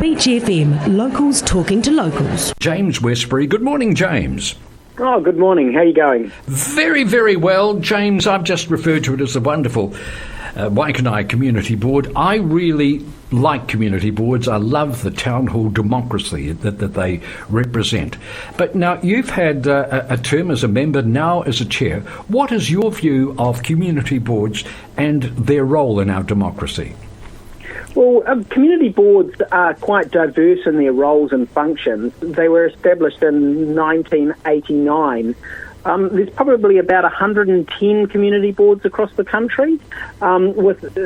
Beach FM, locals talking to locals. James Westbury. Good morning, James. Oh, good morning. How are you going? Very, very well, James. I've just referred to it as the wonderful Waikanae Community Board. I really like community boards. I love the town hall democracy that they represent. But now you've had a term as a member, now as a chair. What is your view of community boards and their role in our democracy? Well, community boards are quite diverse in their roles and functions. They were established in 1989. There's probably about 110 community boards across the country, with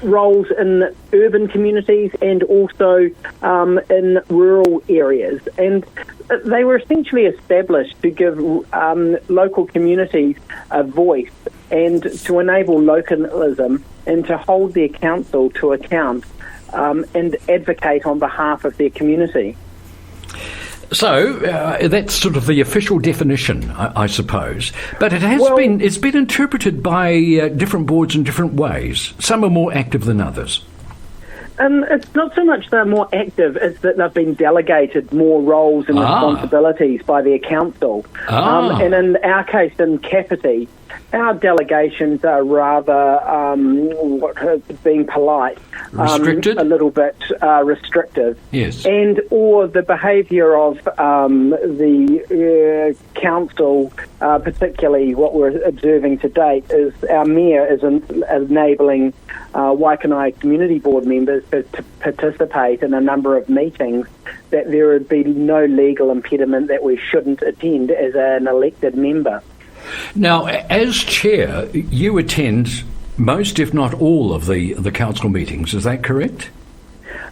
roles in urban communities and also in rural areas. And they were essentially established to give local communities a voice and to enable localism and to hold their council to account and advocate on behalf of their community. So that's sort of the official definition, I suppose. But it's been interpreted by different boards in different ways. Some are more active than others. It's not so much they're more active, it's that they've been delegated more roles and responsibilities by their council. And in our case, in Kapiti, our delegations are rather, being polite, restricted? A little bit restrictive. Yes. Or the behaviour of the council, particularly what we're observing to date, is our mayor is enabling Waikanae Community Board members to participate in a number of meetings that there would be no legal impediment that we shouldn't attend as an elected member. Now, as chair, you attend most, if not all, of the council meetings. Is that correct?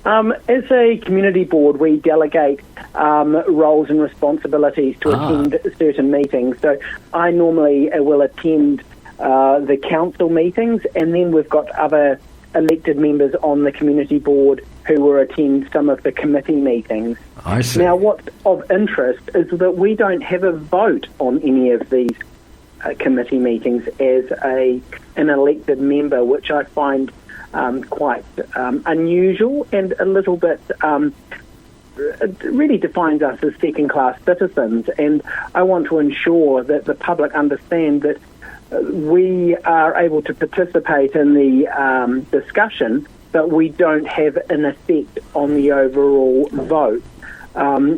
As a community board, we delegate roles and responsibilities to attend certain meetings. So I normally will attend the council meetings, and then we've got other elected members on the community board who will attend some of the committee meetings. I see. Now, what's of interest is that we don't have a vote on any of these committee meetings as an elected member, which I find quite unusual and a little bit it really defines us as second-class citizens, and I want to ensure that the public understand that we are able to participate in the discussion, but we don't have an effect on the overall vote,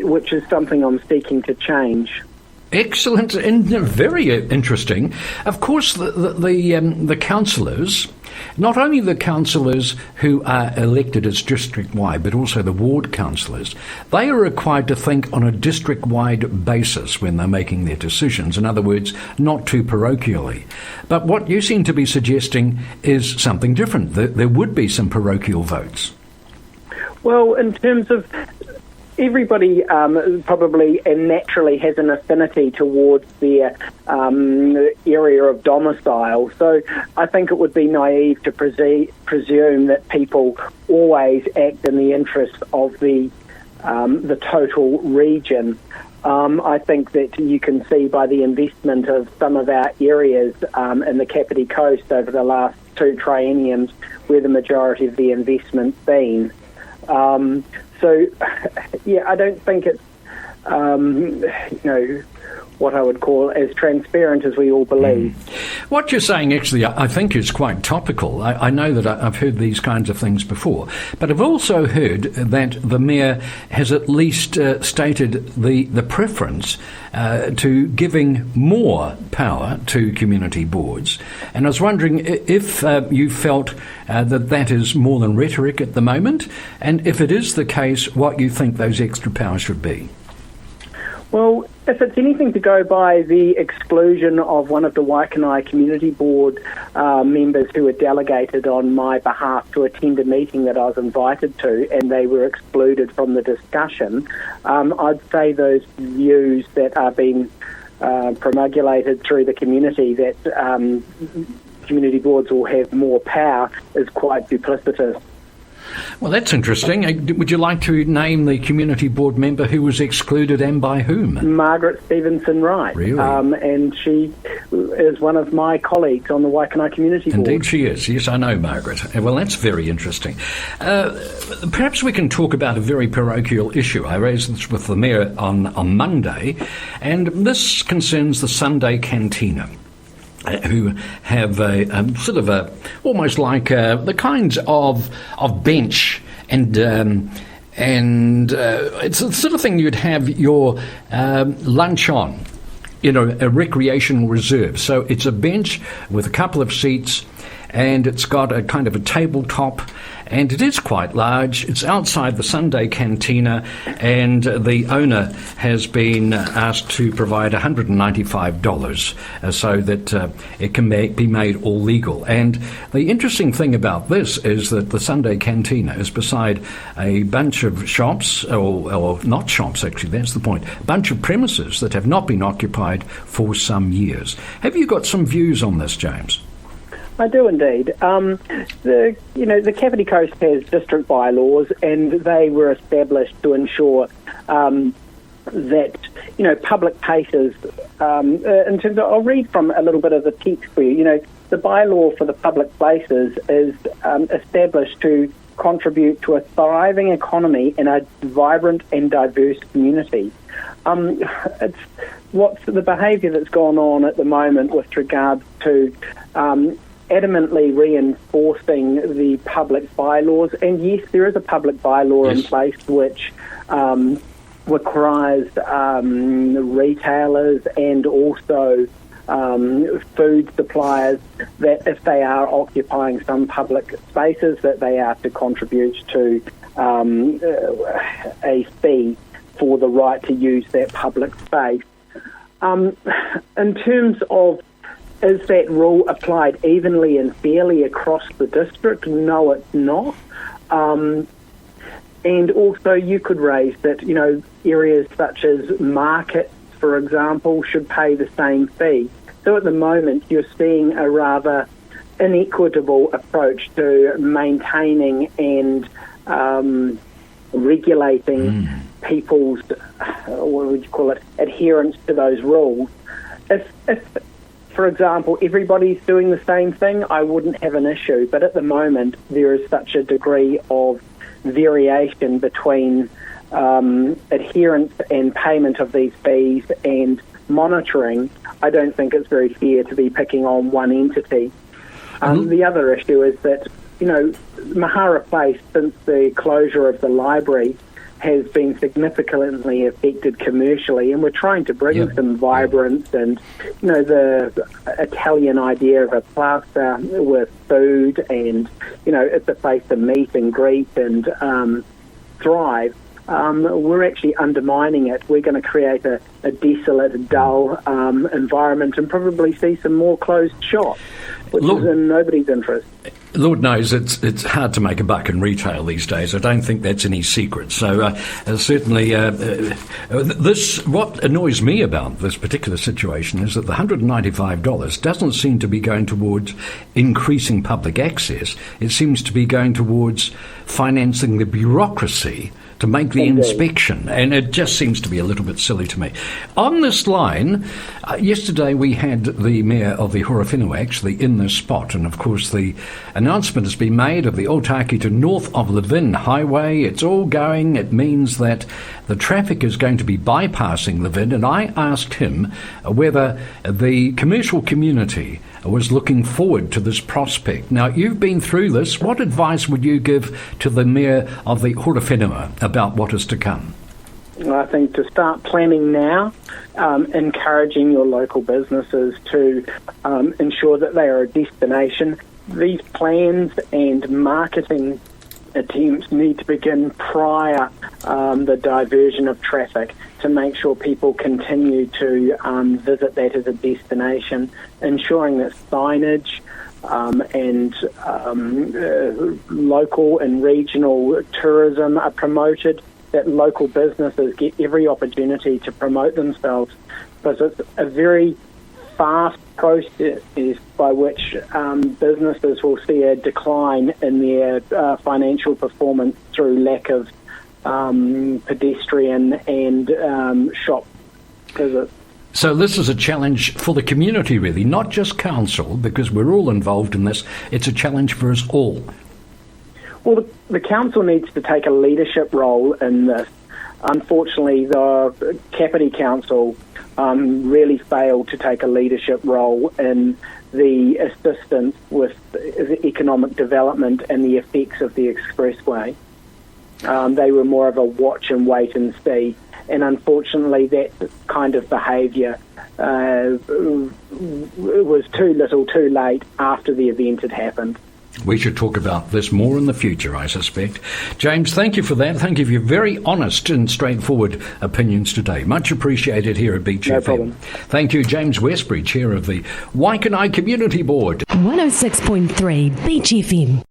which is something I'm seeking to change. Excellent and very interesting. Of course, the councillors, not only the councillors who are elected as district-wide, but also the ward councillors, they are required to think on a district-wide basis when they're making their decisions. In other words, not too parochially. But what you seem to be suggesting is something different. There would be some parochial votes. Well, in terms of everybody probably and naturally has an affinity towards their area of domicile. So I think it would be naive to presume that people always act in the interest of the total region. I think that you can see by the investment of some of our areas in the Kapiti Coast over the last 2 trienniums where the majority of the investment's been. So, I don't think it's, what I would call as transparent as we all believe. What you're saying, actually, I think is quite topical. I know that I've heard these kinds of things before, but I've also heard that the mayor has at least stated the preference to giving more power to community boards. And I was wondering if you felt that is more than rhetoric at the moment, and if it is the case, what you think those extra powers should be. Well, if it's anything to go by the exclusion of one of the Waikanae Community Board members who were delegated on my behalf to attend a meeting that I was invited to, and they were excluded from the discussion, I'd say those views that are being promulgated through the community that community boards will have more power is quite duplicitous. Well, that's interesting. Would you like to name the community board member who was excluded and by whom? Margaret Stevenson Wright. Really? And she is one of my colleagues on the Waikanae Community Board. Indeed she is. Yes, I know Margaret. Well, that's very interesting. Perhaps we can talk about a very parochial issue. I raised this with the Mayor on Monday, and this concerns the Sunday Cantina, who have a sort of almost like the kinds of bench and it's the sort of thing you'd have your lunch on, a recreational reserve. So it's a bench with a couple of seats, and it's got a kind of a tabletop, and it is quite large. It's outside the Sunday Cantina, and the owner has been asked to provide $195 so that it can be made all legal. And the interesting thing about this is that the Sunday Cantina is beside a bunch of shops, or not shops actually, that's the point, a bunch of premises that have not been occupied for some years. Have you got some views on this, James? I do indeed. The Cavity Coast has district bylaws, and they were established to ensure that public places. In terms of, I'll read from a little bit of the text for you. The bylaw for the public places is established to contribute to a thriving economy in a vibrant and diverse community. It's what's the behaviour that's gone on at the moment with regards to adamantly reinforcing the public bylaws. And yes, there is a public bylaw in place which requires retailers and also food suppliers that if they are occupying some public spaces, that they are to contribute to a fee for the right to use that public space. In terms of, is that rule applied evenly and fairly across the district? No, it's not. And also you could raise that, areas such as markets, for example, should pay the same fee. So at the moment you're seeing a rather inequitable approach to maintaining and regulating people's, what would you call it, adherence to those rules. If for example, everybody's doing the same thing, I wouldn't have an issue. But at the moment, there is such a degree of variation between adherence and payment of these fees and monitoring. I don't think it's very fair to be picking on one entity. The other issue is that, Mahara Place, since the closure of the library, has been significantly affected commercially, and we're trying to bring some vibrance and, the Italian idea of a plaza with food and, it's a place to meet and greet and thrive. We're actually undermining it. We're going to create a desolate, dull environment and probably see some more closed shops, which is in nobody's interest. Lord knows it's hard to make a buck in retail these days. I don't think that's any secret. So certainly what annoys me about this particular situation is that the $195 doesn't seem to be going towards increasing public access. It seems to be going towards financing the bureaucracy to make the inspection, and it just seems to be a little bit silly to me. On this line, yesterday we had the Mayor of the Horowhenua actually in this spot, and of course the announcement has been made of the Otaki to north of Levin Highway. It's all going. It means that the traffic is going to be bypassing Levin, and I asked him whether the commercial community was looking forward to this prospect. Now, you've been through this. What advice would you give to the Mayor of the Horowhenua about what is to come? I think to start planning now, encouraging your local businesses to ensure that they are a destination. These plans and marketing attempts need to begin prior the diversion of traffic to make sure people continue to visit that as a destination, ensuring that signage and local and regional tourism are promoted, that local businesses get every opportunity to promote themselves, because it's a very fast process by which businesses will see a decline in their financial performance through lack of pedestrian and shop visits. So this is a challenge for the community, really, not just council, because we're all involved in this. It's a challenge for us all. Well, the council needs to take a leadership role in this. Unfortunately, the Kapiti Council really failed to take a leadership role in the assistance with the economic development and the effects of the expressway. They were more of a watch and wait and see. And unfortunately, that kind of behaviour was too little, too late after the event had happened. We should talk about this more in the future, I suspect. James, thank you for that. Thank you for your very honest and straightforward opinions today. Much appreciated here at Beach No FM. problem. Thank you, James Westbury, Chair of the Waikanae Community Board. 106.3 Beach FM.